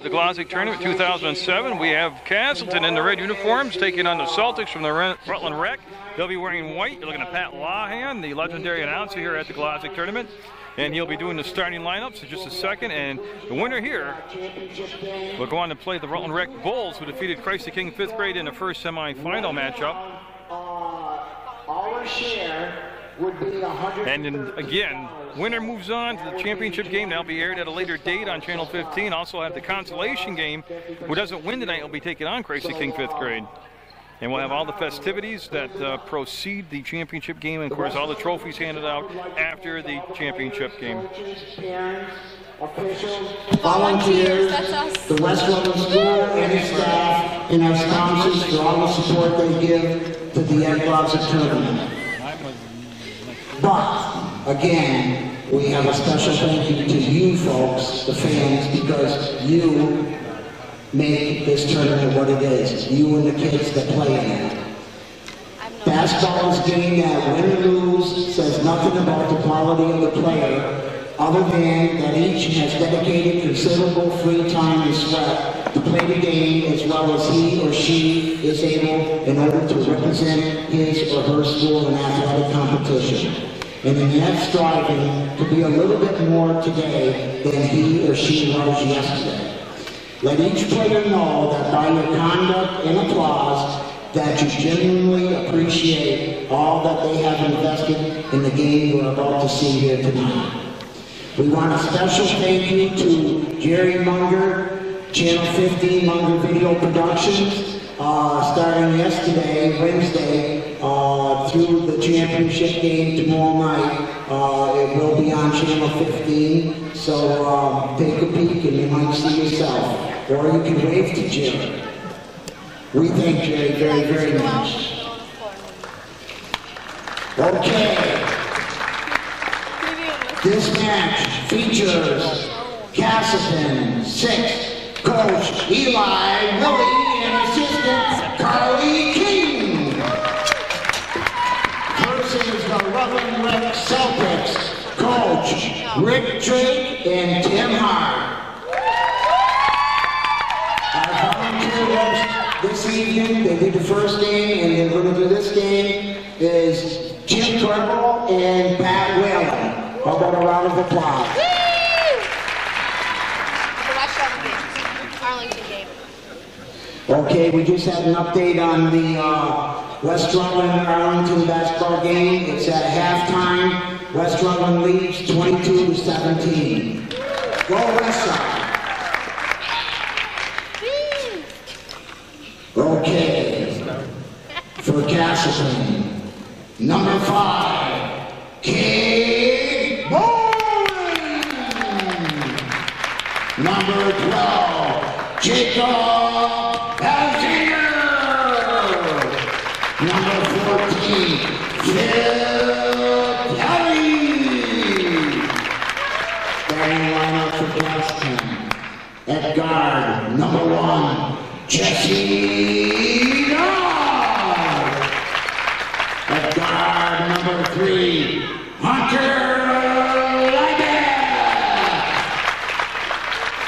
The Glodzik Tournament 2007. We have Castleton in the red uniforms taking on the Celtics from the Rutland Rec. They'll be wearing white. You're looking at Pat Lahan, the legendary announcer here at the Glodzik Tournament. And he'll be doing the starting lineups in just a second. And the winner here will go on to play the Rutland Rec Bulls, who defeated Christ the King 5th grade in the first semifinal matchup. Our share would be $100. And then again, winner moves on to the championship game. That'll be aired at a later date on Channel 15. Also have the consolation game. Who doesn't win tonight will be taking on Christ the King 5th grade. And we'll have all the festivities that precede the championship game, and of course all the trophies handed out after the championship game. Volunteers, the West Rutland School and its staff, and our sponsors for all the support they give to the Glodzik Tournament. But again, we have a special thank you to you folks, the fans, because you make this tournament what it is. You and the kids that play in it. Basketball is a game that win or lose says nothing about the quality of the player, other than that each has dedicated considerable free time and sweat to play the game as well as he or she is able in order to represent his or her school in athletic competition. And in that striving to be a little bit more today than he or she was yesterday. Let each player know that by your conduct and applause that you genuinely appreciate all that they have invested in the game we're about to see here tonight. We want a special thank you to Jerry Munger, Channel 15 Munger Video Productions, starting yesterday, Wednesday, through the championship game tomorrow night. It will be on Channel 15, so take a peek and you might see yourself. Or you can wave to Jerry. We thank Jerry very, very much. Okay. This match features Castleton 6, Coach Eli Willie, and assistant Carly King. Versus the Rutland Rec Celtics, Coach Rick Drake and Tim Hart. Our volunteers this evening, they did the first game and they're going to do this game, is Jim Turbo and Pat Whalen. How about a round of applause? Okay, we just had an update on the West Rutland Arlington basketball game. It's at halftime. West Rutland leads 22-17. Go West Side. Okay, for Castleton, number 5, Kate Bowling. Number 12, Jacob Alexander. Number 14, Phil Kelly. Starting lineup for Castleton. At guard, number 1, Jesse Dodd. At guard, number 3, Hunter Liebach.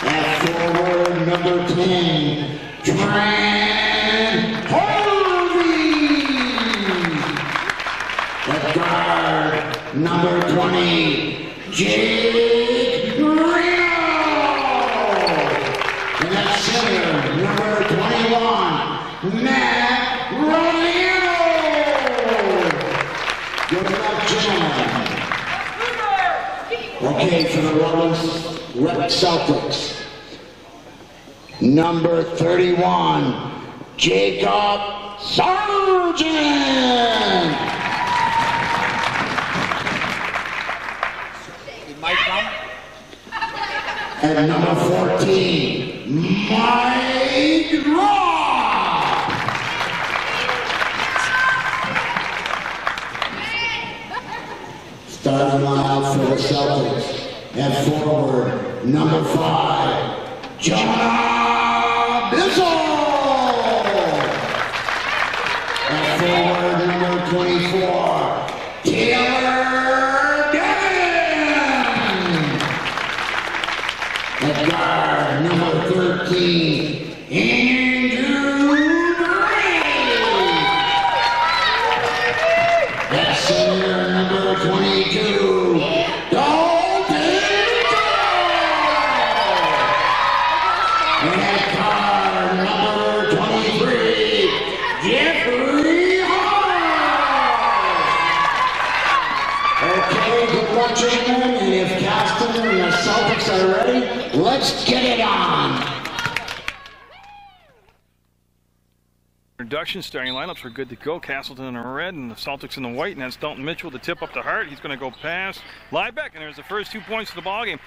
At forward, number 10, Trent Harvey. At guard, number 20, Jake Reno. And at center, number 21, Matt Romero. Good luck, gentlemen. Okay, for the Rutland Rec Celtics, number 31, Jacob Sargent. And number 14, Mike Rock. Starting lineup for the Celtics. At forward, number 5, Jonah Bissell. At forward, number 24, Taylor Devin. At guard, number 13. 13, Andrew Gray. At center, number 22, Dalton Jones. And at guard, number 23, Jeffrey Hall. Okay, good luck, gentlemen, and if Castleton and the Celtics are ready, let's get it on. Introduction, starting lineups are good to go. Castleton in the red and the Celtics in the white, and that's Dalton Mitchell to tip up the Hart. He's going to go past Liebeck, and there's the first 2 points of the ballgame.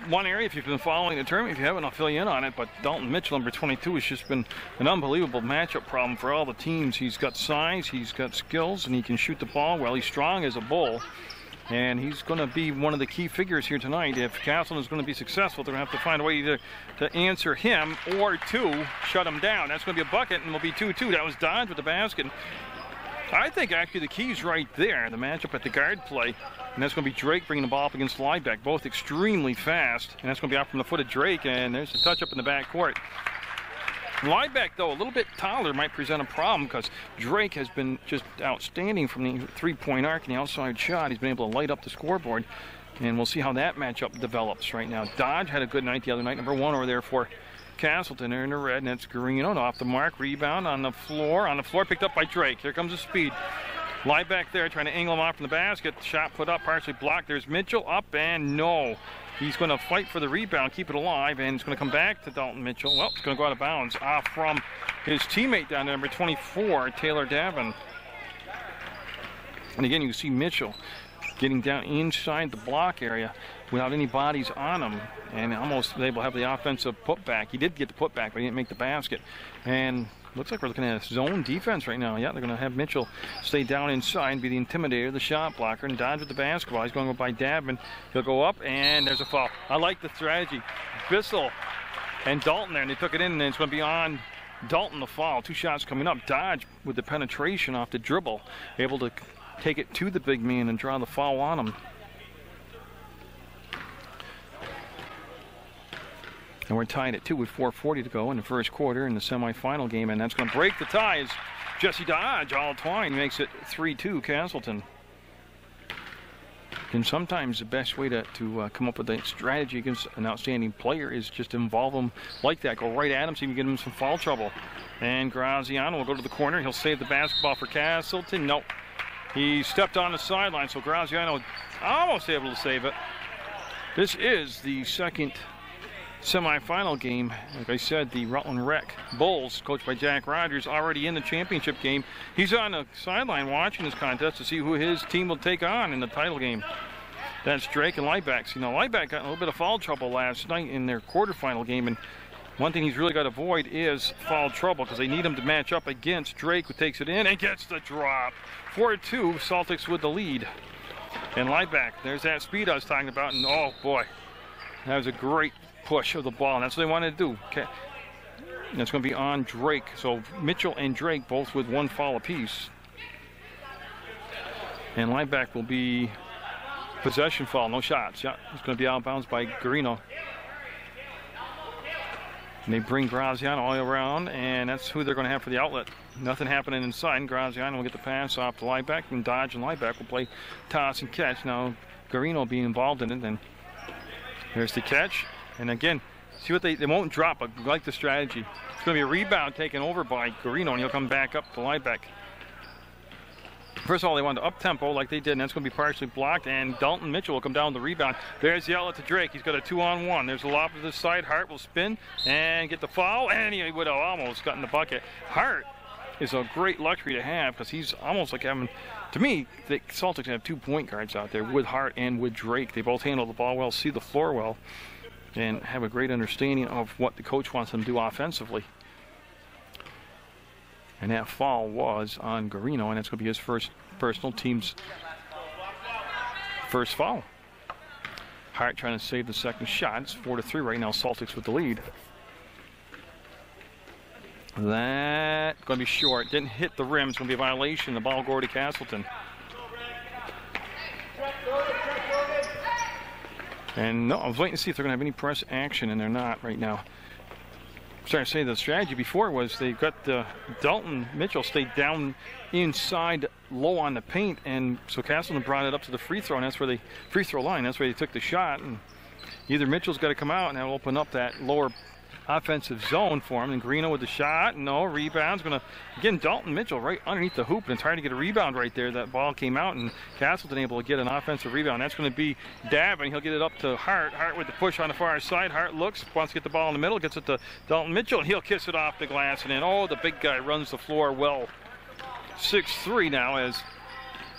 One area, if you've been following the tournament, if you haven't, I'll fill you in on it, but Dalton Mitchell, number 22, has just been an unbelievable matchup problem for all the teams. He's got size, he's got skills, and he can shoot the ball well. He's strong as a bull. And he's going to be one of the key figures here tonight. If Castleton is going to be successful, they're going to have to find a way either to answer him or to shut him down. That's going to be a bucket, and it'll be 2-2. That was Dodge with the basket. I think actually the key's right there, the matchup at the guard play. And that's going to be Drake bringing the ball up against Liebeck, both extremely fast. And that's going to be out from the foot of Drake, and there's a touch up in the backcourt. Liebeck, though, a little bit taller, might present a problem because Drake has been just outstanding from the three-point arc and the outside shot. He's been able to light up the scoreboard, and we'll see how that matchup develops right now. Dodge had a good night the other night, number 1 over there for Castleton. They're in the red, and that's Garino off the mark. Rebound on the floor, picked up by Drake. Here comes the speed. Liebeck there trying to angle him off from the basket. Shot put up, partially blocked. There's Mitchell up, and no. He's going to fight for the rebound, keep it alive, and it's going to come back to Dalton Mitchell. Well, it's going to go out of bounds off from his teammate down there, number 24, Taylor Davin. And again, you can see Mitchell getting down inside the block area without any bodies on him, and almost able to have the offensive putback. He did get the putback, but he didn't make the basket. And looks like we're looking at a zone defense right now. Yeah, they're going to have Mitchell stay down inside, be the intimidator, the shot blocker, and Dodge with the basketball. He's going to go by Davin. He'll go up, and there's a foul. I like the strategy. Bissell and Dalton there, and they took it in, and it's going to be on Dalton the foul. 2 shots coming up. Dodge with the penetration off the dribble, able to take it to the big man and draw the foul on him. And we're tied at 2 with 4:40 to go in the first quarter in the semifinal game, and that's going to break the ties. Jesse Dodge, all twine, makes it 3-2 Castleton. And sometimes the best way to come up with a strategy against an outstanding player is just involve them like that. Go right at him, see if you can get him some foul trouble. And Graziano will go to the corner. He'll save the basketball for Castleton. Nope. He stepped on the sideline, so Graziano almost able to save it. This is the second semifinal game. Like I said, the Rutland Rec Bulls, coached by Jack Rogers, already in the championship game. He's on the sideline watching this contest to see who his team will take on in the title game. That's Drake and Liebeck. You know, Liebeck got in a little bit of foul trouble last night in their quarterfinal game, and one thing he's really got to avoid is foul trouble because they need him to match up against Drake, who takes it in and gets the drop. 4-2, Celtics with the lead. And Liebeck, there's that speed I was talking about, and oh boy, that was a great push of the ball, and that's what they wanted to do. Okay. And it's going to be on Drake. So Mitchell and Drake both with 1 foul apiece. And Liebeck will be possession foul, no shots. Yeah, it's going to be out of bounds by Garino. And they bring Graziano all around, and that's who they're going to have for the outlet. Nothing happening inside, and Graziano will get the pass off to Liebeck, and Dodge and Liebeck will play toss and catch. Now Garino will be involved in it, and there's the catch. And again, see what they won't drop, but I like the strategy. It's going to be a rebound taken over by Garino, and he'll come back up to Liebeck. First of all, they wanted to up-tempo like they did, and that's going to be partially blocked, and Dalton Mitchell will come down the rebound. There's the outlet to Drake. He's got a 2-on-1. There's a lob to the side. Hart will spin and get the foul, and he would have almost gotten the bucket. Hart is a great luxury to have because he's almost like having, to me, the Celtics have 2 point guards out there with Hart and with Drake. They both handle the ball well, see the floor well, and have a great understanding of what the coach wants them to do offensively. And that foul was on Garino, and that's going to be his first personal team's first foul. Hart trying to save the second shot. It's 4-3 right now, Celtics with the lead. That going to be short. Didn't hit the rim. It's going to be a violation. The ball will go to Castleton. And no, I was waiting to see if they're going to have any press action, and they're not right now. starting to say the strategy before was they got Dalton Mitchell stayed down inside low on the paint, and so Castleton brought it up to the free throw, and that's where they free throw line. That's where they took the shot, and either Mitchell's got to come out and that'll open up that lower offensive zone for him. And Greeno with the shot, no rebounds. Going to again Dalton Mitchell right underneath the hoop, and it's hard to get a rebound right there. That ball came out, and Castleton able to get an offensive rebound. That's going to be Davin. He'll get it up to Hart. Hart with the push on the far side. Hart looks, wants to get the ball in the middle, gets it to Dalton Mitchell, and he'll kiss it off the glass. And then the big guy runs the floor well. 6-3 now as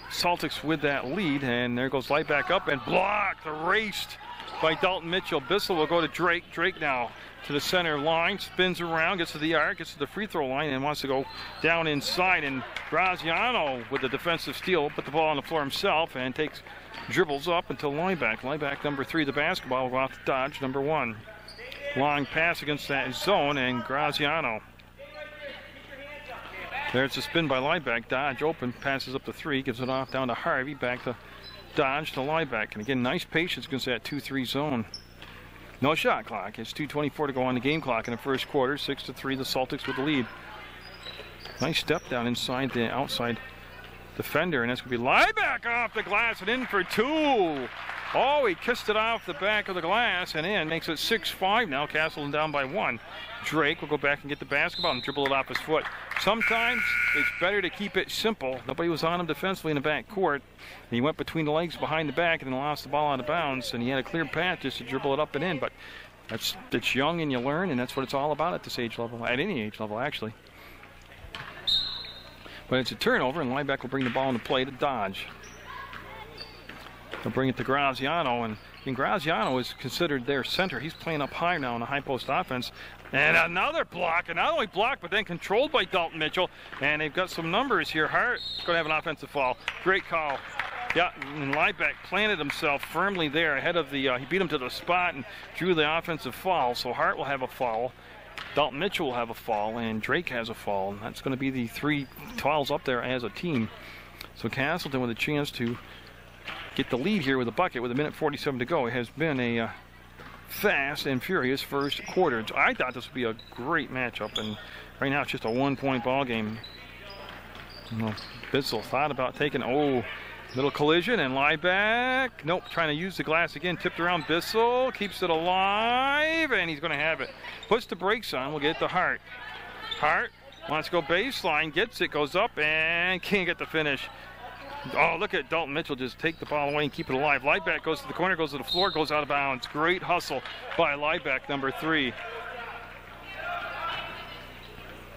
Celtics with that lead, and there goes Light back up and blocked, erased by Dalton Mitchell. Bissell will go to Drake. Drake now to the center line, spins around, gets to the arc, gets to the free throw line, and wants to go down inside. And Graziano with the defensive steal, put the ball on the floor himself and dribbles up until Lieback. Lieback, number 3, the basketball, will go off to Dodge, number 1. Long pass against that zone, and Graziano. There's a spin by Lieback. Dodge open, passes up to 3, gives it off down to Harvey, back to Dodge to Lieback. And again, nice patience against that 2-3 zone. No shot clock. It's 2:24 to go on the game clock in the first quarter. 6-3, the Celtics with the lead. Nice step down inside the outside defender, and that's going to be Lieback off the glass and in for 2. Oh, he kissed it off the back of the glass and in. Makes it 6-5 now. Castleton down by 1. Drake will go back and get the basketball and dribble it off his foot. Sometimes it's better to keep it simple. Nobody was on him defensively in the back court. And he went between the legs behind the back and then lost the ball out of bounds. And he had a clear path just to dribble it up and in. But it's young and you learn, and that's what it's all about at this age level, at any age level actually. But it's a turnover, and Lieback will bring the ball into play to Dodge. They'll bring it to Graziano, and Graziano is considered their center. He's playing up high now in the high post offense. And another block, and not only blocked, but then controlled by Dalton Mitchell. And they've got some numbers here. Hart going to have an offensive foul. Great call. Yeah, and Lieback planted himself firmly there ahead of the, he beat him to the spot and drew the offensive foul. So Hart will have a foul. Dalton Mitchell will have a foul, and Drake has a foul. And that's going to be the 3 fouls up there as a team. So Castleton with a chance to get the lead here with a bucket with 1:47 to go. It has been a fast and furious first quarter. I thought this would be a great matchup, and right now it's just a 1-point ball game. Bissell thought about taking, little collision, and Lieback, nope, trying to use the glass again, tipped around. Bissell keeps it alive, and he's going to have it. Puts the brakes on, we'll get it to Hart. Hart wants to go baseline, gets it, goes up, and can't get the finish. Oh, look at Dalton Mitchell just take the ball away and keep it alive. Lieback goes to the corner, goes to the floor, goes out of bounds. Great hustle by Lieback, number 3.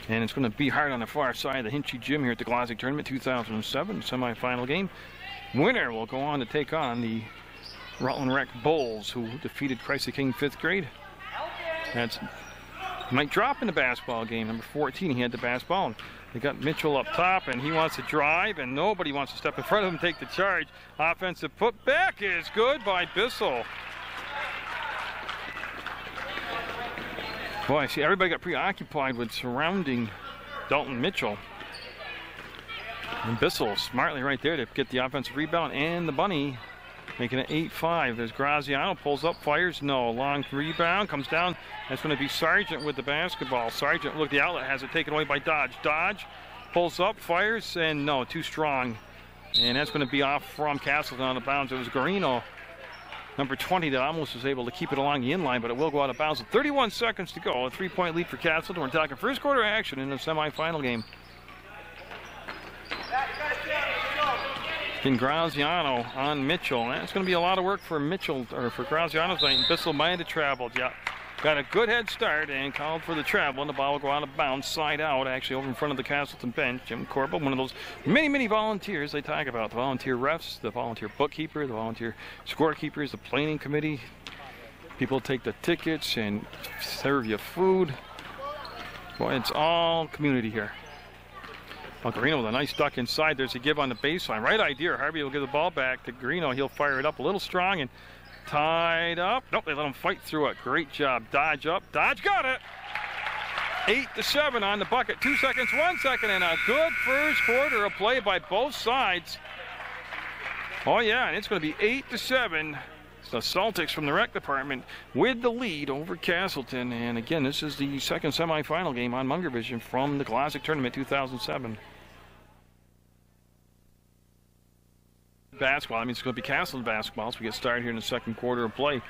And it's going to be hard on the far side of the Hinchy Gym here at the Glodzik Tournament 2007 semifinal game. Winner will go on to take on the Rutland Rec Bulls, who defeated Christ the King 5th grade. That's Mike Drop in the basketball game, number 14. He had the basketball. And they got Mitchell up top, and he wants to drive, and nobody wants to step in front of him and take the charge. Offensive putback is good by Bissell. Boy, I see everybody got preoccupied with surrounding Dalton Mitchell. And Bissell smartly right there to get the offensive rebound and the bunny, making it 8-5. There's Graziano, pulls up, fires, no. Long rebound, comes down. That's going to be Sargent with the basketball. Sargent, look, the outlet has it taken away by Dodge. Dodge pulls up, fires, and no, too strong. And that's going to be off from Castleton out of bounds. It was Greeno, number 20, that almost was able to keep it along the inline, but it will go out of bounds with 31 seconds to go. A 3-point lead for Castleton. We're talking first quarter action in the semifinal game. In Graziano on Mitchell. That's going to be a lot of work for Mitchell, or for Graziano tonight. And Bissell might have traveled. Yeah, got a good head start and called for the travel, and the ball will go out of bounds, side out, actually over in front of the Castleton bench. Jim Corbell, one of those many volunteers they talk about. The volunteer refs, the volunteer bookkeeper, the volunteer scorekeepers, the planning committee. People take the tickets and serve you food. Boy, it's all community here. Greeno with a nice duck inside. There's a give on the baseline. Right idea. Harvey will give the ball back to Greeno. He'll fire it up a little strong and tied up. Nope, they let him fight through it. Great job. Dodge up. Dodge got it. 8-7 on the bucket. 2 seconds, 1 second, and a good first quarter of play by both sides. Oh, yeah, and it's going to be 8-7. the Celtics from the rec department with the lead over Castleton. And again, this is the second semifinal game on Munger Vision from the Glodzik Tournament 2007. Basketball, I mean, it's going to be Castleton basketball as we get started here in the second quarter of play.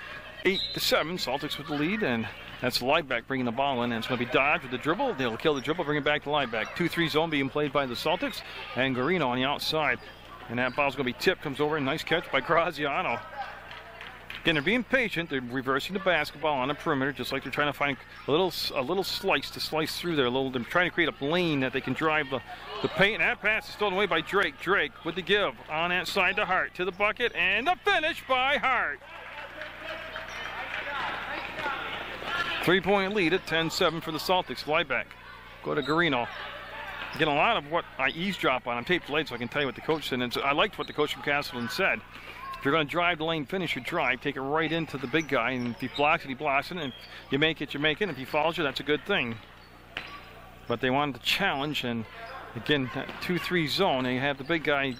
8-7, Celtics with the lead, and that's Liebeck bringing the ball in, and it's going to be Dodge with the dribble. They'll kill the dribble, bring it back to Liebeck. 2-3 zone being played by the Celtics, and Garino on the outside. And that ball's going to be tipped, comes over, and nice catch by Graziano. Again, they're being patient. They're reversing the basketball on the perimeter, just like they're trying to find a little slice to slice through there. They're trying to create a lane that they can drive the paint. And that pass is stolen away by Drake. Drake with the give on that side to Hart, to the bucket, and the finish by Hart. 3-point lead at 10-7 for the Celtics. Liebeck go to Garino. Again, a lot of what I eavesdrop on. I'm taped delayed, so I can tell you what the coach said. And I liked what the coach from Castleton said. If you're going to drive the lane, finish your drive, take it right into the big guy, and if he blocks it, he blocks it, and if you make it, you make it. If he follows you, that's a good thing. But they wanted to challenge, and again, that 2-3 zone, they have the big guy,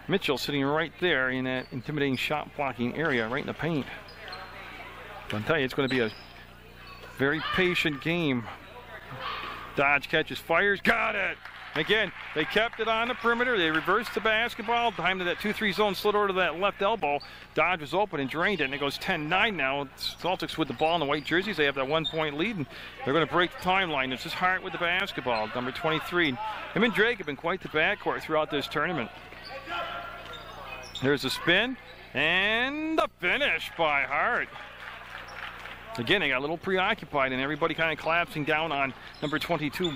Mitchell, sitting right there in that intimidating shot blocking area, right in the paint. I'll tell you, it's going to be a very patient game. Dodge catches, fires, got it! Again, they kept it on the perimeter. They reversed the basketball. Time to that 2-3 zone, slid over to that left elbow. Dodge was open and drained it, and it goes 10-9 now. Celtics with the ball in the white jerseys. They have that 1-point lead, and they're going to break the timeline. It's just Hart with the basketball, number 23. Him and Drake have been quite the backcourt throughout this tournament. There's a spin, and the finish by Hart. Again, they got a little preoccupied, and everybody kind of collapsing down on number 22,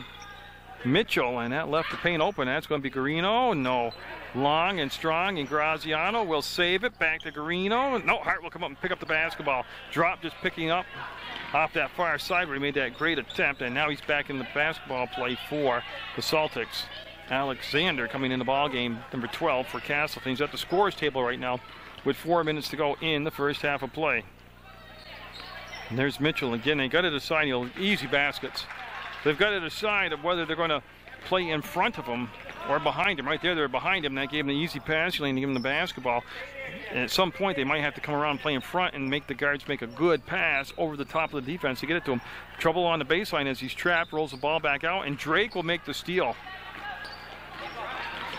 Mitchell, and that left the paint open. That's going to be Garino. No. Long and strong, and Graziano will save it. Back to Garino. No, Hart will come up and pick up the basketball. Drop just picking up off that far side where he made that great attempt, and now he's back in the basketball play for the Celtics. Alexander coming in the ball game, number 12 for Castleton. He's at the scores table right now with 4 minutes to go in the first half of play. And there's Mitchell again. They got to decide, easy baskets. They've got to decide of whether they're going to play in front of him or behind him. Right there, they're behind him. That gave him the easy pass lane to give him the basketball. And at some point, they might have to come around and play in front and make the guards make a good pass over the top of the defense to get it to him. Trouble on the baseline as he's trapped, rolls the ball back out, and Drake will make the steal.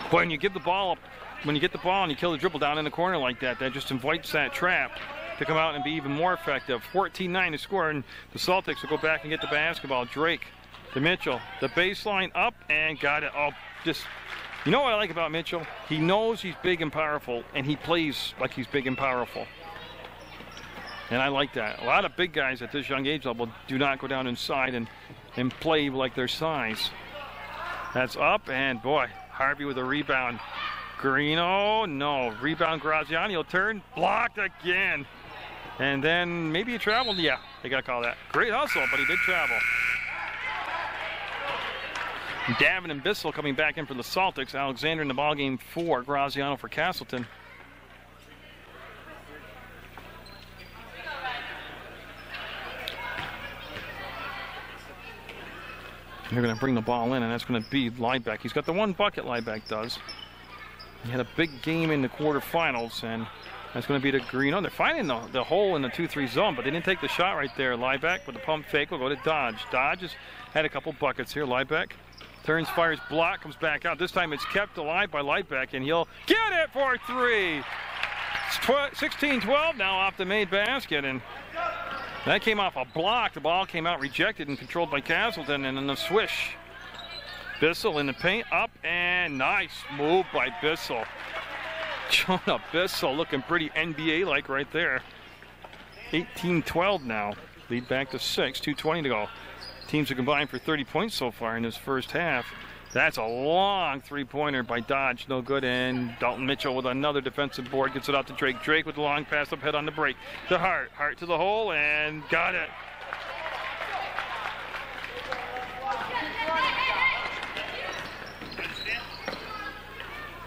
But when you give the ball up, when you get the ball and you kill the dribble down in the corner like that, that just invites that trap to come out and be even more effective. 14-9 to score, and the Celtics will go back and get the basketball. Drake to Mitchell, the baseline up, and got it. Oh, just, you know what I like about Mitchell? He knows he's big and powerful, and he plays like he's big and powerful. And I like that. A lot of big guys at this young age level do not go down inside and play like their size. That's up, and boy, Harvey with a rebound. Garino, no. Rebound, Graziani will turn, blocked again. And then maybe he traveled. Yeah, they got to call that. Great hustle, but he did travel. Davin and Bissell coming back in for the Celtics. Alexander in the ballgame for Graziano for Castleton. They're going to bring the ball in, and that's going to be Liebeck. He's got the one bucket, Liebeck does. He had a big game in the quarterfinals, and that's going to be to Garino. They're finding the hole in the 2-3 zone, but they didn't take the shot right there. Liebeck with the pump fake will go to Dodge. Dodge has had a couple buckets here. Liebeck turns, fires, block, comes back out. This time it's kept alive by Liebeck, and he'll get it for 3. It's 16-12 now off the made basket, and that came off a block. The ball came out rejected and controlled by Castleton, and then the swish. Bissell in the paint, up, and nice move by Bissell. Jonah Bissell looking pretty NBA-like right there. 18-12 now. Lead back to 6, 2:20 to go. Teams are combined for 30 points so far in this first half. That's a long three-pointer by Dodge, no good, and Dalton Mitchell with another defensive board gets it out to Drake. Drake with the long pass up head on the break to Hart. Hart to the hole, and got it.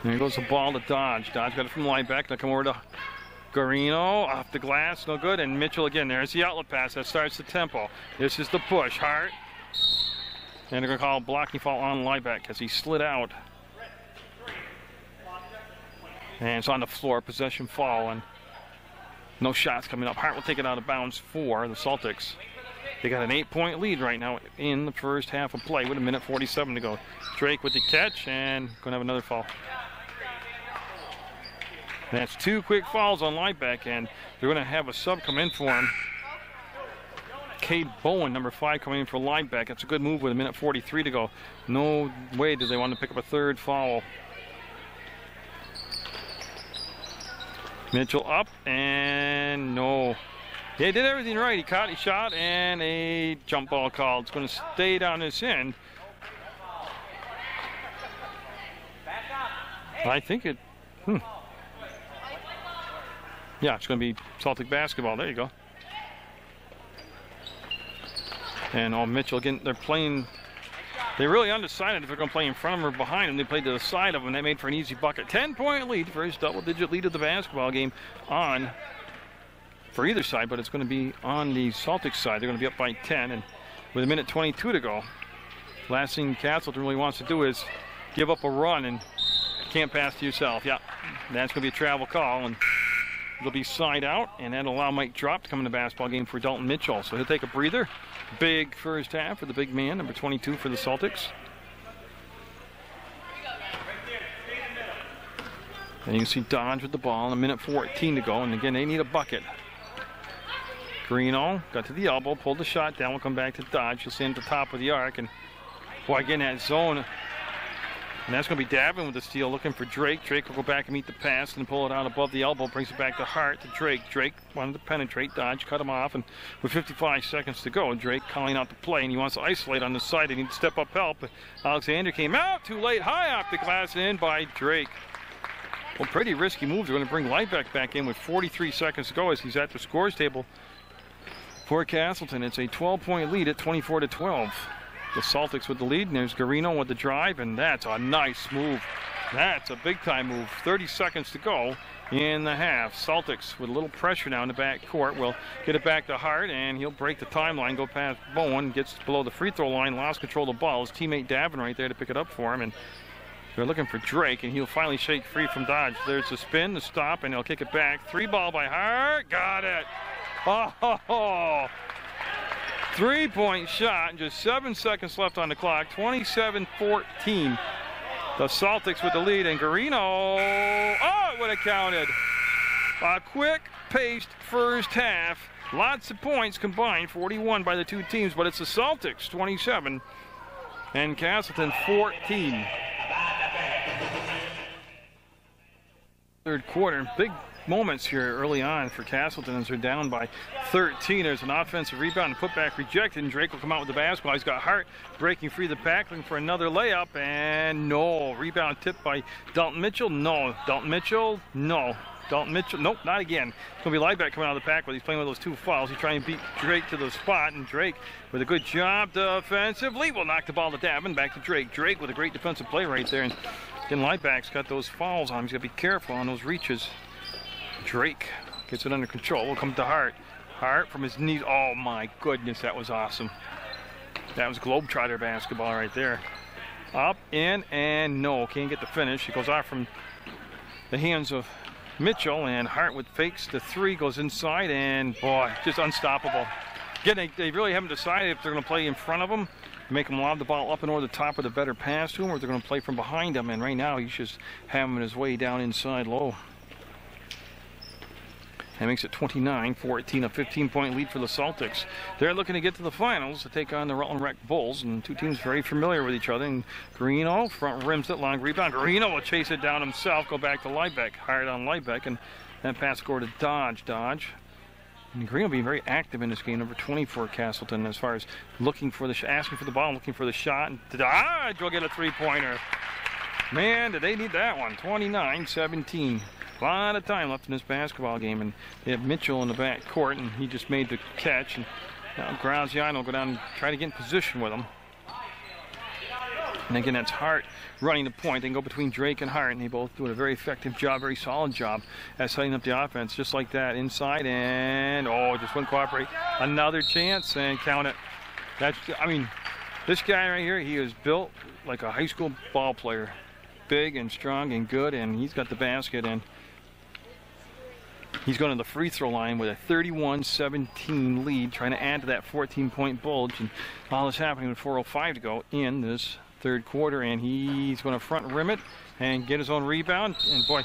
There goes the ball to Dodge. Dodge got it from Liebeck. Now come over to Garino. Off the glass, no good. And Mitchell again. There's the outlet pass. That starts the tempo. This is the push. Hart. And they're going to call a blocking foul on Liebeck as he slid out. And it's on the floor. Possession foul. And No shots coming up. Hart will take it out of bounds for the Celtics. They got an 8-point lead right now in the first half of play with 1:47 to go. Drake with the catch and going to have another foul. That's 2 quick fouls on Liebeck, and they're going to have a sub come in for him. Cade Bowen, number 5, coming in for Liebeck. That's a good move with 1:43 to go. No way did they want to pick up a 3rd foul. Mitchell up, and no. He did everything right. He caught, he shot, and a jump ball called. It's going to stay down this end. I think it, yeah, it's going to be Celtic basketball. There you go. And Mitchell, again, they're really undecided if they're going to play in front of him or behind him. They played to the side of him. They made for an easy bucket. 10-point lead, first double-digit lead of the basketball game for either side, but it's going to be on the Celtics side. They're going to be up by 10, and with 1:22 to go, last thing Castleton really wants to do is give up a run and can't pass to yourself. Yeah, that's going to be a travel call, and it'll be side out, and that'll allow Mike Drop to come in the basketball game for Dalton Mitchell. So he'll take a breather. Big first half for the big man, number 22 for the Celtics. And you can see Dodge with the ball, 1:14 to go, and again, they need a bucket. Greeno got to the elbow, pulled the shot down, will come back to Dodge. He'll stand at the top of the arc, and boy, again, that zone. And that's going to be Davin with the steal, looking for Drake. Drake will go back and meet the pass and pull it out above the elbow, brings it back to Hart to Drake. Drake wanted to penetrate. Dodge cut him off, and with 55 seconds to go, Drake calling out the play, and he wants to isolate on the side. He needs to step up help. Alexander came out too late, high off the glass, in by Drake. Well, pretty risky move. They're going to bring Liebeck back in with 43 seconds to go as he's at the scores table for Castleton. It's a 12-point lead at 24-12. The Celtics with the lead, and there's Garino with the drive, and that's a nice move. That's a big-time move. 30 seconds to go in the half. Celtics with a little pressure now in the back court will get it back to Hart, and he'll break the timeline, go past Bowen, gets below the free throw line, lost control of the ball. His teammate Davin right there to pick it up for him, and they're looking for Drake, and he'll finally shake free from Dodge. There's the spin, the stop, and he'll kick it back. 3-ball by Hart. Got it. Oh, 3-point shot, just 7 seconds left on the clock, 27-14. The Celtics with the lead, and Garino, oh, it would have counted. A quick-paced first half, lots of points combined, 41 by the two teams, but it's the Celtics, 27, and Castleton, 14. Third quarter, big moments here early on for Castleton as they're down by 13. There's an offensive rebound and putback rejected, and Drake will come out with the basketball. He's got Hart breaking free the pack, looking for another layup, and no. Rebound tipped by Dalton Mitchell. No. Dalton Mitchell. No. Dalton Mitchell. Nope, not again. It's going to be Liebeck coming out of the pack, but he's playing with those 2 fouls. He's trying to beat Drake to the spot, and Drake with a good job defensively will knock the ball to Davin. Back to Drake. Drake with a great defensive play right there, and again, Liebeck's got those fouls on him. He's got to be careful on those reaches. Drake gets it under control. We'll come to Hart. Hart from his knees. Oh my goodness, that was awesome. That was Globetrotter basketball right there. Up, in, and no. Can't get the finish. It goes off from the hands of Mitchell, and Hart with fakes the 3, goes inside, and boy, just unstoppable. Again, they really haven't decided if they're going to play in front of him, make him lob the ball up and over the top with a better pass to him, or they're going to play from behind him, and right now he's just having his way down inside low. That makes it 29-14, a 15-point lead for the Celtics. They're looking to get to the finals to take on the Rutland Rec Bulls, and two teams very familiar with each other. And Greeno front rims it, long rebound. Greeno will chase it down himself, go back to Liebeck, hard on Liebeck, and that pass score to Dodge. And Greeno being very active in this game, number 20 for Castleton, as far as looking for the asking for the ball, looking for the shot. And Dodge will get a 3-pointer. Man, did they need that one? 29-17. A lot of time left in this basketball game, and they have Mitchell in the back court, and he just made the catch. And now Graziano will go down and try to get in position with him. And again, that's Hart running the point. They can go between Drake and Hart, and they both do a very effective job, very solid job at setting up the offense, just like that, inside, and oh, just wouldn't cooperate. Another chance, and count it. That's, I mean, this guy right here, he is built like a high school ball player. Big and strong and good, and he's got the basket, and He's going to the free throw line with a 31-17 lead, trying to add to that 14-point bulge. And all this happening with 4:05 to go in this third quarter, and he's going to front rim it and get his own rebound. And boy,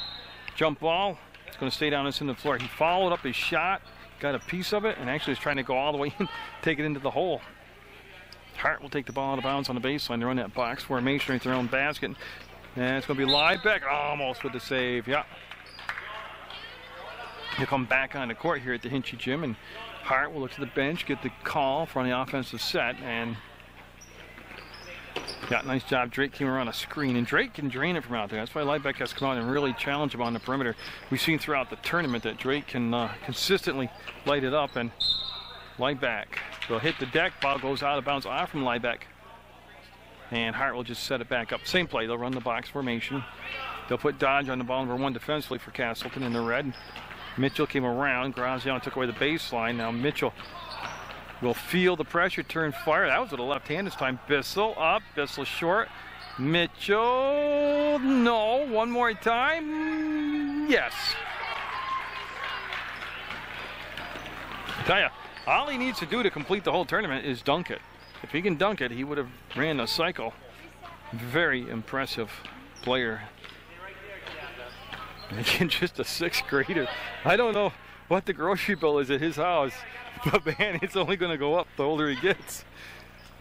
jump ball. It's going to stay down this in the floor. He followed up his shot, got a piece of it, and actually is trying to go all the way in, take it into the hole. Hart will take the ball out of bounds on the baseline. They're on that box formation at their own basket. And it's going to be Liebeck, almost with the save. Yeah. He'll come back on the court here at the Hinchy Gym, and Hart will look to the bench, get the call from the offensive set, and yeah, nice job. Drake came around a screen, and Drake can drain it from out there. That's why Liebeck has to come out and really challenge him on the perimeter. We've seen throughout the tournament that Drake can consistently light it up, and Liebeck will hit the deck. Ball goes out of bounds off from Liebeck, and Hart will just set it back up. Same play. They'll run the box formation. They'll put Dodge on the ball, number 1 defensively for Castleton in the red. Mitchell came around. Graziano took away the baseline. Now Mitchell will feel the pressure, turn fire. That was with a left hand this time. Bissell up. Bissell short. Mitchell. No. One more time. Yes. I tell you, all he needs to do to complete the whole tournament is dunk it. If he can dunk it, he would have ran a cycle. Very impressive player. Again, just a 6th grader. I don't know what the grocery bill is at his house, but man, it's only going to go up the older he gets.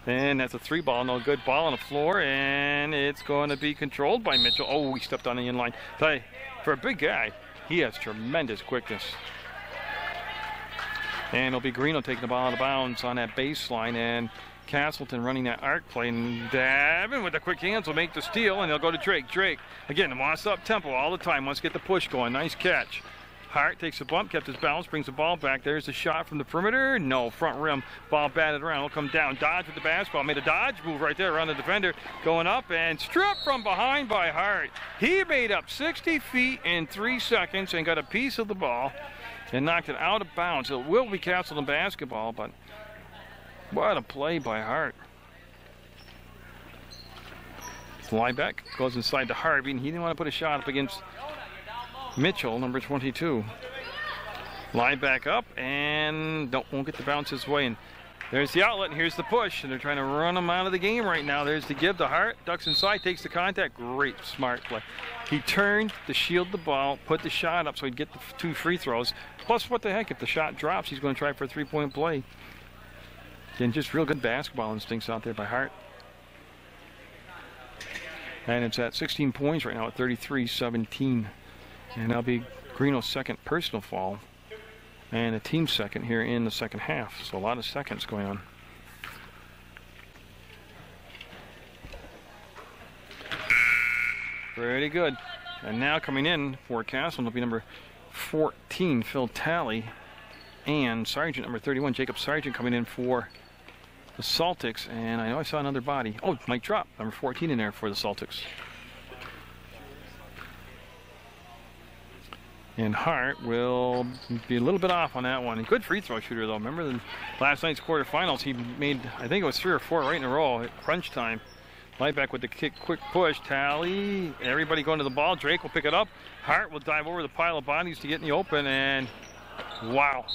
And that's a 3 ball, no good. Ball on the floor, and it's going to be controlled by Mitchell. Oh, he stepped on the inline. Tell you, for a big guy, he has tremendous quickness. And it'll be Greeno taking the ball out of bounds on that baseline, and Castleton running that arc play, and Davin with the quick hands will make the steal, and they'll go to Drake. Drake, again, wants up tempo all the time, wants to get the push going. Nice catch. Hart takes a bump, kept his balance, brings the ball back. There's the shot from the perimeter. No, front rim. Ball batted around. Will come down. Dodge with the basketball. Made a dodge move right there around the defender. Going up and stripped from behind by Hart. He made up 60 feet in 3 seconds and got a piece of the ball and knocked it out of bounds. It will be Castleton basketball, but what a play by Hart. Liebeck goes inside to Harvey, and he didn't want to put a shot up against Mitchell, number 22. Liebeck up, and won't get the bounce his way. And there's the outlet, and here's the push, and they're trying to run him out of the game right now. There's the give to Hart. Ducks inside, takes the contact. Great, smart play. He turned to shield the ball, put the shot up so he'd get the 2 free throws. Plus, what the heck, if the shot drops, he's going to try for a 3-point play. Again, just real good basketball instincts out there by Hart. And it's at 16 points right now at 33-17. And that'll be Greeno's 2nd personal foul. And a team 2nd here in the 2nd half. So a lot of seconds going on. Pretty good. And now coming in for Castleton will be number 14, Phil Talley. And Sargent, number 31, Jacob Sargent, coming in for the Celtics. And I know I saw another body. Oh, Mike Drop, number 14 in there for the Celtics. And Hart will be a little bit off on that one. Good free throw shooter, though. Remember the last night's quarterfinals, he made, I think it was 3 or 4 right in a row at crunch time. Liebeck with the quick push. Talley, everybody going to the ball. Drake will pick it up. Hart will dive over the pile of bodies to get in the open, and wow.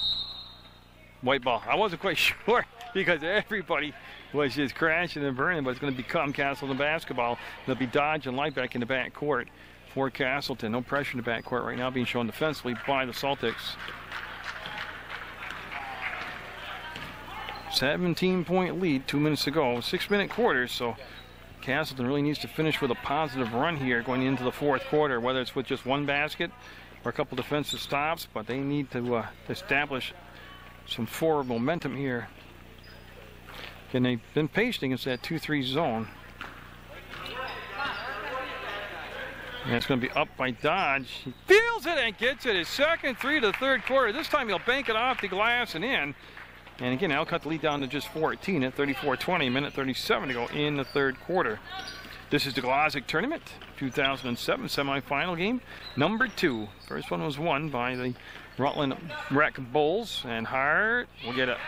White ball. I wasn't quite sure because everybody was just crashing and burning, but it's going to become Castleton basketball. There'll be Dodge and Liebeck in the back court for Castleton. No pressure in the back court right now, being shown defensively by the Celtics. 17-point lead, 2 minutes to go. 6-minute quarter, so Castleton really needs to finish with a positive run here going into the 4th quarter, whether it's with just 1 basket or a couple defensive stops, but they need to establish some forward momentum here. And they've been patient against that 2-3 zone. And it's going to be up by Dodge. He feels it and gets it. His 2nd 3 to the 3rd quarter. This time he'll bank it off the glass and in. And again, I'll cut the lead down to just 14 at 34-20, minute 37 to go in the 3rd quarter. This is the Glodzik Tournament, 2007 semifinal game, number 2. First one was won by the Rutland Rec Bulls, and Hart will get it.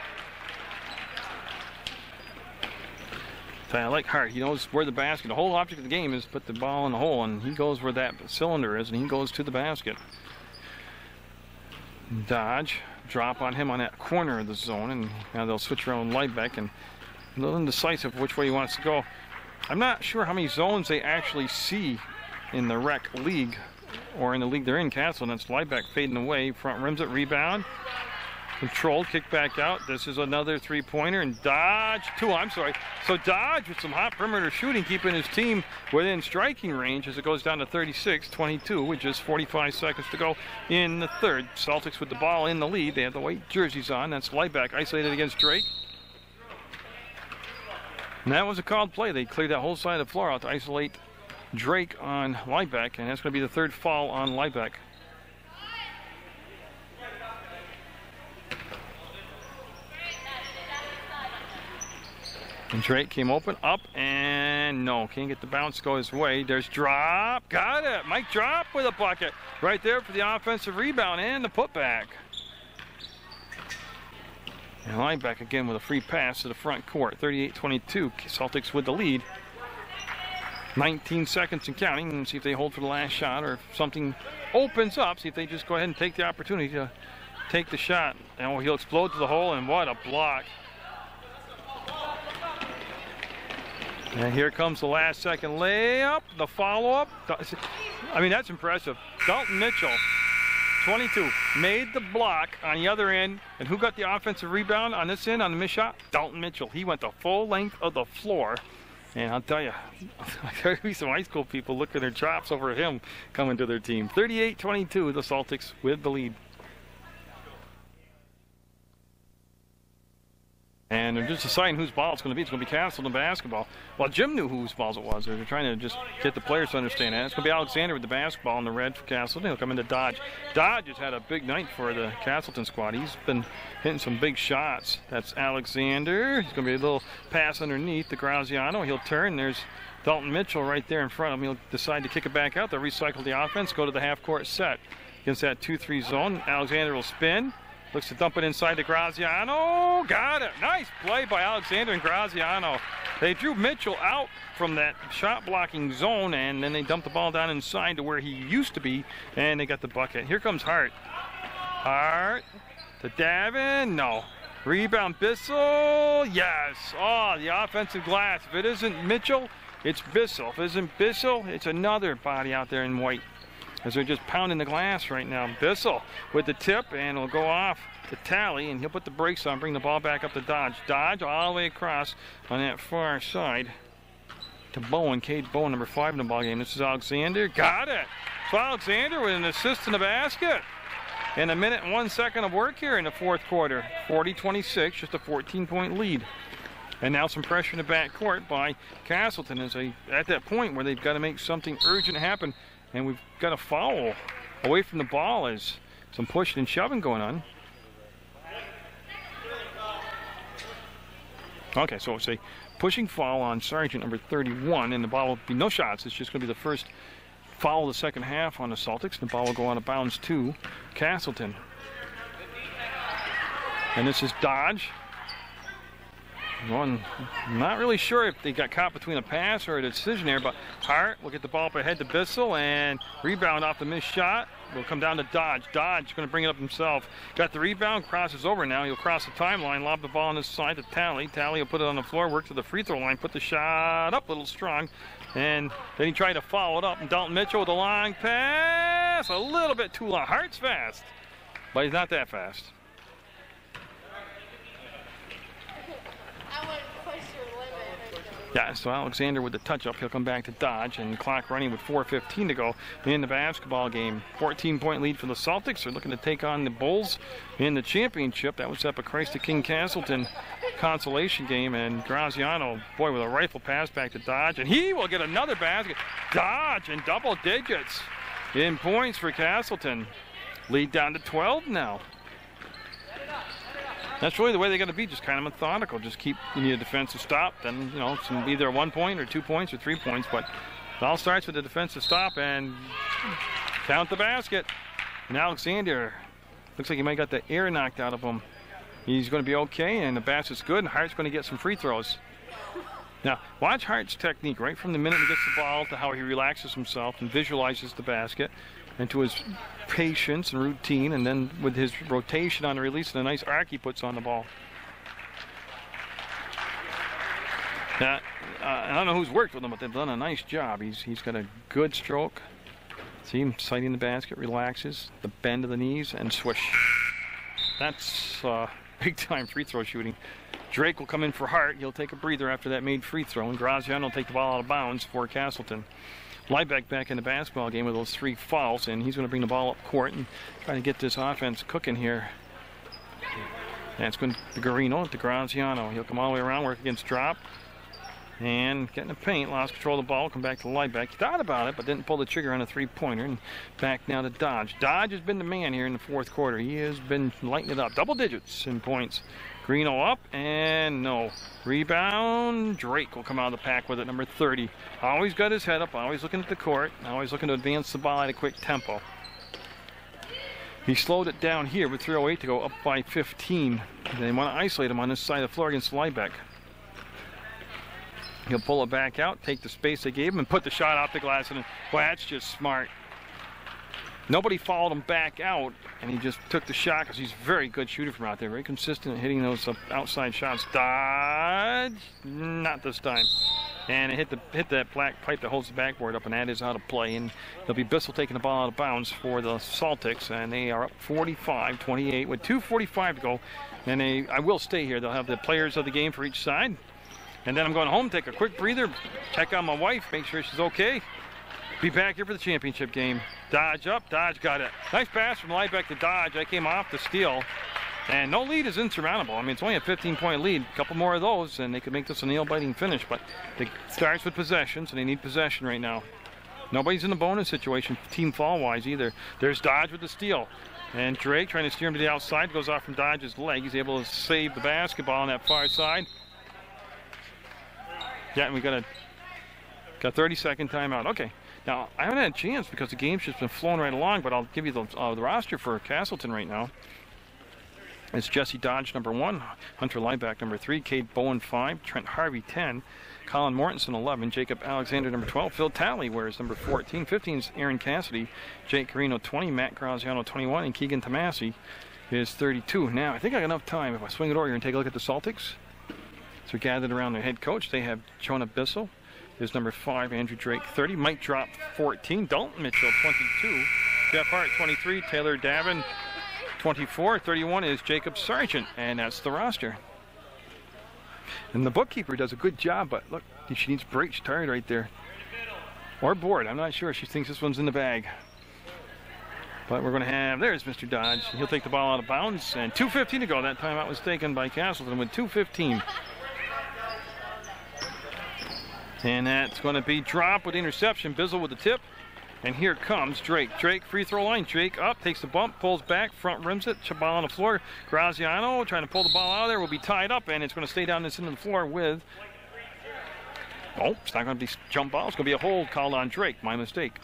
I like Hart. He knows where the basket, the whole object of the game is put the ball in the hole, and he goes where that cylinder is, and he goes to the basket. Dodge, drop on him on that corner of the zone, and now they'll switch around Liebeck, and a little indecisive which way he wants to go. I'm not sure how many zones they actually see in the rec league, or in the league they're in, Castleton. That's Liebeck fading away, front rims it, rebound. Controlled, kick back out. This is another three-pointer, and Dodge, So Dodge with some hot perimeter shooting, keeping his team within striking range as it goes down to 36-22 with just 45 seconds to go in the third. Celtics with the ball in the lead. They have the white jerseys on. That's Liebeck isolated against Drake. And that was a called play. They cleared that whole side of the floor out to isolate Drake on Liebeck, and that's going to be the third foul on Liebeck. And Drake came open, up, and no, can't get the bounce to go his way. There's drop, got it. Mike Drop with a bucket right there for the offensive rebound and the putback. And Liebeck again with a free pass to the front court. 38-22, Celtics with the lead. 19 seconds and counting, and see if they hold for the last shot, or if something opens up, see if they just go ahead and take the opportunity to take the shot. And he'll explode to the hole, and what a block. And here comes the last second layup, the follow-up. I mean, that's impressive. Dalton Mitchell, 22, made the block on the other end. And who got the offensive rebound on this end on the missed shot? Dalton Mitchell. He went the full length of the floor. And I'll tell you, there'll be some high school people looking their chops over him coming to their team. 38-22, the Celtics with the lead. And they're just deciding whose ball it's going to be. It's going to be Castleton basketball. Well, Jim knew whose balls it was. They're trying to just get the players to understand that. It's going to be Alexander with the basketball in the red for Castleton. He'll come into Dodge. Dodge has had a big night for the Castleton squad. He's been hitting some big shots. That's Alexander. He's going to be a little pass underneath to Graziano. He'll turn. There's Dalton Mitchell right there in front of him. He'll decide to kick it back out. They'll recycle the offense, go to the half-court set. Against that 2-3 zone, Alexander will spin. Looks to dump it inside to Graziano. Got it. Nice play by Alexander and Graziano. They drew Mitchell out from that shot-blocking zone, and then they dumped the ball down inside to where he used to be, and they got the bucket. Here comes Hart. Hart to Davin. No. Rebound Bissell. Yes. Oh, the offensive glass. If it isn't Mitchell, it's Bissell. If it isn't Bissell, it's another body out there in white, as they're just pounding the glass right now. Bissell with the tip, and it'll go off to Talley, and he'll put the brakes on, bring the ball back up to Dodge. Dodge all the way across on that far side to Bowen. Cade Bowen, number 5 in the ball game. This is Alexander. Got it. So Alexander with an assist in the basket. And a minute and 1 second of work here in the fourth quarter. 40-26, just a 14-point lead. And now some pressure in the backcourt by Castleton as they at that point where they've got to make something urgent happen. And we've got a foul away from the ball as some pushing and shoving going on. Okay, so it's a pushing foul on Sergeant number 31, and the ball will be no shots. It's just going to be the first foul of the second half on the Celtics. The ball will go out of bounds to Castleton. And this is Dodge. Well, I'm not really sure if they got caught between a pass or a decision there, but Hart will get the ball up ahead to Bissell and rebound off the missed shot. Will come down to Dodge. Dodge going to bring it up himself. Got the rebound, crosses over now. He'll cross the timeline, lob the ball on his side to Talley. Talley will put it on the floor, work to the free throw line, put the shot up a little strong. And then he tried to follow it up. And Dalton Mitchell with a long pass. A little bit too long. Hart's fast, but he's not that fast. Yeah, so Alexander with the touch-up. He'll come back to Dodge, and clock running with 4:15 to go in the basketball game. 14-point lead for the Celtics. They're looking to take on the Bulls in the championship. That was up at Christ the King Castleton consolation game, and Graziano, boy, with a rifle pass back to Dodge, and he will get another basket. Dodge in double digits in points for Castleton. Lead down to 12 now. That's really the way they got to be, just kind of methodical. Just keep, you need a defensive stop, then, you know, some either 1 point or 2 points or 3 points, but it all starts with a defensive stop and count the basket. And Alexander looks like he might got the air knocked out of him. He's going to be okay, and the basket's good, and Hart's going to get some free throws. Now, watch Hart's technique right from the minute he gets the ball to how he relaxes himself and visualizes the basket. into his patience and routine, and then with his rotation on the release and a nice arc he puts on the ball. I don't know who's worked with him, but they've done a nice job. He's got a good stroke. See him sighting the basket, relaxes, the bend of the knees, and swish. That's big-time free throw shooting. Drake will come in for Hart. He'll take a breather after that made free throw, and Graziano will take the ball out of bounds for Castleton. Liebeck back in the basketball game with those 3 fouls, and he's going to bring the ball up court and try to get this offense cooking here. And it's going to Garino to Graziano. He'll come all the way around, work against drop. And getting the paint, lost control of the ball, come back to Liebeck. He thought about it, but didn't pull the trigger on a 3-pointer. And back now to Dodge. Dodge has been the man here in the 4th quarter. He has been lighting it up. Double digits in points. Greeno up, and no. Rebound. Drake will come out of the pack with it, number 30. Always got his head up, always looking at the court, always looking to advance the ball at a quick tempo. He slowed it down here with 3:08 to go, up by 15. They want to isolate him on this side of the floor against Liebeck. He'll pull it back out, take the space they gave him, and put the shot off the glass. And boy, that's just smart. Nobody followed him back out, and he just took the shot because he's a very good shooter from out there. Very consistent at hitting those outside shots. Dodge, not this time. And it hit that black pipe that holds the backboard up, and that is out of play. And it'll be Bissell taking the ball out of bounds for the Celtics, and they are up 45-28 with 2:45 to go. And I will stay here. They'll have the players of the game for each side. And then I'm going home, take a quick breather, check on my wife, make sure she's okay. Be back here for the championship game. Dodge up, Dodge got it. Nice pass from Liebeck to Dodge. I came off the steal. And no lead is insurmountable. I mean, it's only a 15-point lead. A couple more of those, and they could make this a nail-biting finish. But it starts with possessions, and they need possession right now. Nobody's in a bonus situation, team fall-wise either. There's Dodge with the steal. And Drake trying to steer him to the outside. Goes off from Dodge's leg. He's able to save the basketball on that far side. Yeah, and we got a 30-second timeout. Okay. Now, I haven't had a chance because the game's just been flowing right along, but I'll give you the roster for Castleton right now. It's Jesse Dodge, number 1, Hunter Liebeck, number 3, Cade Bowen, 5, Trent Harvey, 10, Colin Mortensen, 11, Jacob Alexander, number 12, Phil Talley wears number 14, 15 is Aaron Cassidy, Jake Carino, 20, Matt Graziano, 21, and Keegan Tomasi is 32. Now, I think I got enough time if I swing it over here and take a look at the Celtics. So gathered around their head coach, they have Jonah Bissell, is number 5, Andrew Drake, 30, Mike Drop, 14, Dalton Mitchell, 22, Jeff Hart, 23, Taylor Davin, 24, 31 is Jacob Sargent, and that's the roster. And the bookkeeper does a good job, but look, she needs break. She's tired right there. Or bored, I'm not sure. She thinks this one's in the bag. But we're going to have, there's Mr. Dodge. He'll take the ball out of bounds, and 2:15 to go. That timeout was taken by Castleton with 2:15. And that's going to be Drop with interception. Bizzle with the tip. And here comes Drake. Drake, free throw line. Drake up, takes the bump, pulls back, front rims it. Ball on the floor. Graziano trying to pull the ball out of there. Will be tied up, and it's going to stay down this end of the floor with... Oh, it's not going to be jump ball. It's going to be a hold called on Drake. My mistake.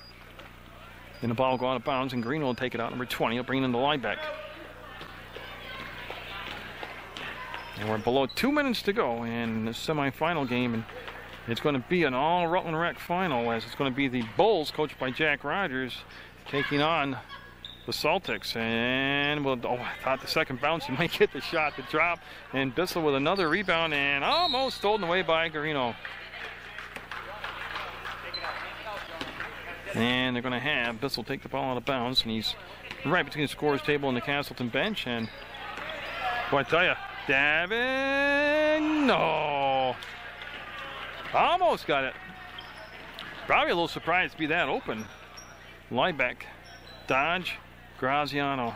And the ball will go out of bounds, and Green will take it out. Number 20. He'll bring it into Liebeck. And we're below 2 minutes to go in the semifinal game. And it's going to be an all Rutland Rec final, as it's going to be the Bulls, coached by Jack Rogers, taking on the Celtics. And I thought the second bounce, he might get the shot to drop. And Bissell with another rebound, and almost stolen away by Garino. And they're going to have Bissell take the ball out of bounds, and he's right between the scorer's table and the Castleton bench. And boy, I tell you, Davin, no. Almost got it. Probably a little surprised to be that open. Liebeck, Dodge, Graziano.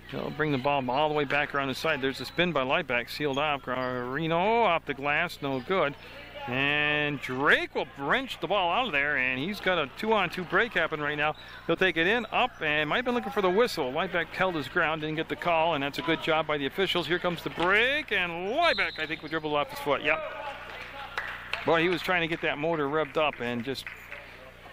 He'll bring the ball all the way back around the side. There's a spin by Liebeck, sealed off. Garino off the glass, no good. And Drake will wrench the ball out of there, and he's got a 2-on-2 break happen right now. He'll take it in, up, and might have been looking for the whistle. Liebeck held his ground, didn't get the call, and that's a good job by the officials. Here comes the break, and Liebeck, I think, will dribble off his foot. Yep. Boy, he was trying to get that motor revved up and just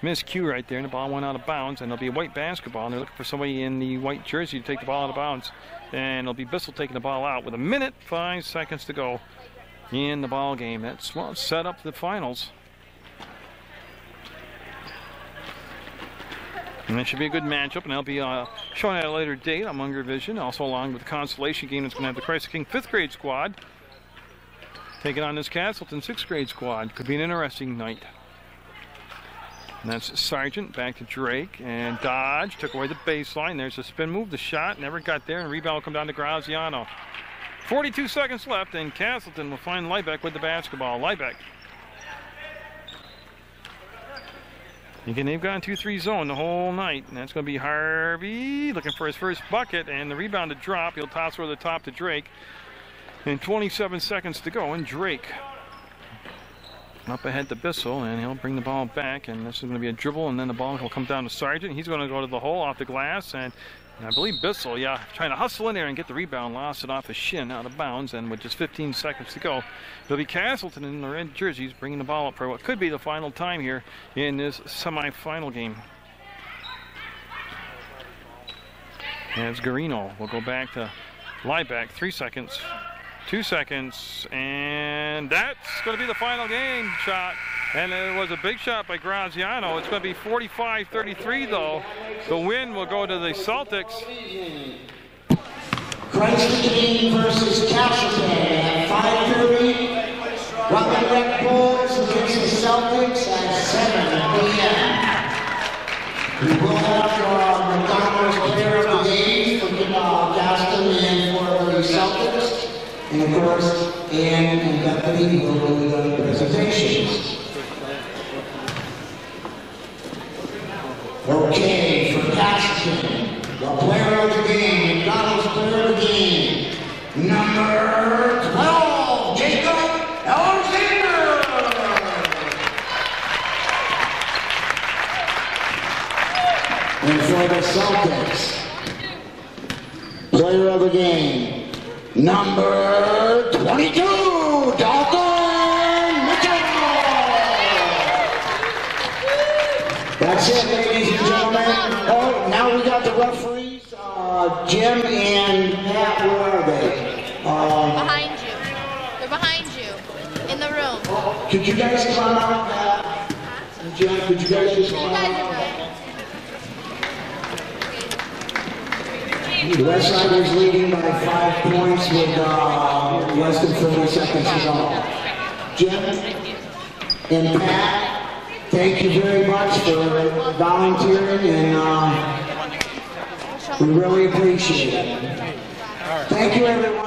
missed cue right there, and the ball went out of bounds, and it'll be a white basketball, and they're looking for somebody in the white jersey to take the ball out of bounds. And it'll be Bissell taking the ball out with 1 minute, 5 seconds to go in the ball game. That's what set up the finals. And that should be a good matchup, and I'll be showing at a later date on Munger Vision. Also along with the consolation game that's going to have the Christ the King 5th grade squad taking on this Castleton 6th grade squad. Could be an interesting night. And that's Sargent back to Drake, and Dodge took away the baseline. There's a spin move, the shot never got there, and rebound will come down to Graziano. 42 seconds left, and Castleton will find Liebeck with the basketball. Liebeck. Again, they've gone 2-3 zone the whole night, and that's going to be Harvey looking for his first bucket, and the rebound to drop. He'll toss over the top to Drake. And 27 seconds to go, and Drake up ahead to Bissell, and he'll bring the ball back, and this is going to be a dribble, and then the ball will come down to Sargent. He's going to go to the hole off the glass, and I believe Bissell, trying to hustle in there and get the rebound, lost it off his shin out of bounds, and with just 15 seconds to go, it'll be Castleton in the red jerseys bringing the ball up for what could be the final time here in this semifinal game. As Garino will go back to Liebeck, 3 seconds. 2 seconds, and that's going to be the final game shot. And it was a big shot by Graziano. It's going to be 45-33, though. The win will go to the Celtics. Christ the King versus Castleton at 5:30. Rutland Red Bulls against the Celtics at 7 p.m. We will have McDonald's player of the game for Castleton and for the Celtics. And of course, Ann and Bethany will do the presentations. Okay, for Castleton, the player of the game, McDonald's player of the game, number 12, Jacob Alexander. And for the Celtics, player of the game, number 22, Dalton Mitchell. That's it, ladies and gentlemen. Oh, now we got the referees, Jim and Matt. Where are they? Behind you. They're behind you in the room. Could you guys come out, Matt and Jim? Could you guys just come out? The West Side is leading by 5 points with less than 30 seconds to go. Jim and Pat, thank you very much for volunteering, and we really appreciate it. Thank you, everyone.